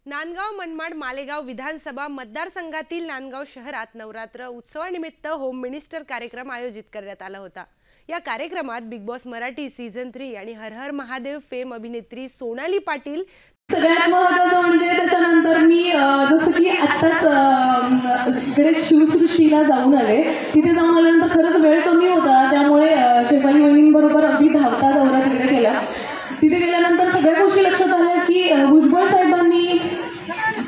नांदगाव मनमाड मालेगाव विधानसभा मतदारसंघातील नांदगाव शहरात नवरात्र उत्सवानिमित्त होम मिनिस्टर कार्यक्रम आयोजित करण्यात आला होता। या कार्यक्रमात बिग बॉस मराठी सीझन 3 आणि हर हर महादेव फेम अभिनेत्री सोनाली पाटील सगळ्यात महत्त्वाचं म्हणजे त्याच्यानंतर मी जसं की आत्ताच इकडे शिवसृष्टीला जाऊन आले। तिथे जाऊन आल्यानंतर खरंच वेळ कमी होता, त्यामुळे शेफाली वहिनींबरोबर अगदी धावता दौरा तिकडे केला। तिथे गेल्यानंतर सगळ्या गोष्टी लक्षात आल्या की भुजबळ साहेबांनी,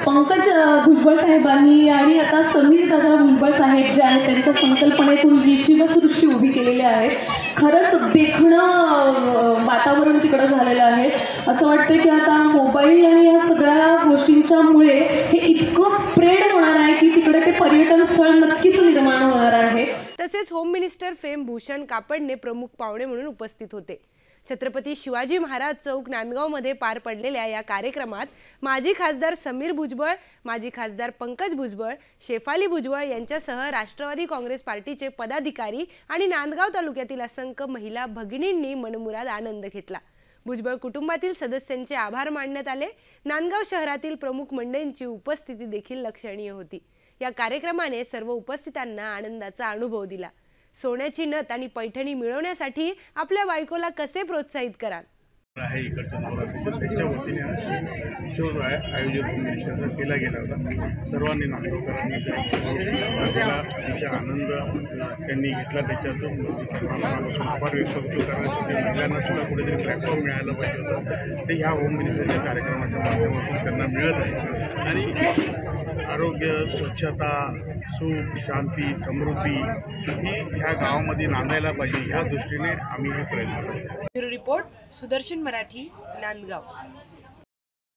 पंकज भुजबळ साहेबांनी आणि आता समीर दादा भुजबळ साहेब जे आहेत त्यांच्या संकल्पनेतून जी शिवसृष्टी उभी केलेली आहे, खरंच देखणं वातावरण तिकडं झालेलं आहे। असं वाटतं की आता मोबाईल आणि या सगळ्या गोष्टींच्यामुळे हे इतकं स्प्रेड होणार आहे की तिकडे ते पर्यटन स्थळ नक्कीच निर्माण होणार आहे। तसेच होम मिनिस्टर फेम भूषण कापडने प्रमुख पाहुणे म्हणून उपस्थित होते। छत्रपती शिवाजी महाराज चौक नांदगावमध्ये पार पडलेल्या या कार्यक्रमात माजी खासदार समीर भुजबळ, माजी खासदार पंकज भुजबळ, शेफाली भुजबळ यांच्यासह राष्ट्रवादी काँग्रेस पार्टीचे पदाधिकारी आणि नांदगाव तालुक्यातील असंख्य महिला भगिनींनी मनमुराद आनंद घेतला। भुजबळ कुटुंबातील सदस्यांचे आभार मानण्यात आले। नांदगाव शहरातील प्रमुख मंडळींची उपस्थिती देखील लक्षणीय होती। या कार्यक्रमाने सर्व उपस्थितांना आनंदाचा अनुभव दिला। सोन्याची नथ आणि पैठणी मिळवण्यासाठी आपल्या बायकोला कसे प्रोत्साहित कराल? इकडच्या नवरात्रीच्या त्याच्या वतीने शो आयोजित होम मिनिस्टरचा केला गेला होता। सर्वांनी नांदगावकरांनी साथीला अतिशय आनंद त्यांनी घेतला। त्याच्यातून मनापासून आभार व्यक्त होतो, कारण महिलांना सुद्धा कुठेतरी प्लॅटफॉर्म मिळायला पाहिजे होतं, ते ह्या होम मिनिस्टरच्या कार्यक्रमाच्या माध्यमातून त्यांना मिळत आहे। आणि आरोग्य, स्वच्छता, सुख, शांती, समृद्धी ही ह्या गावामध्ये नांदायला पाहिजे, ह्या दृष्टीने आम्ही हे प्रयत्न करतो। Bureau report, Sudarshan Marathi, Nandgaon.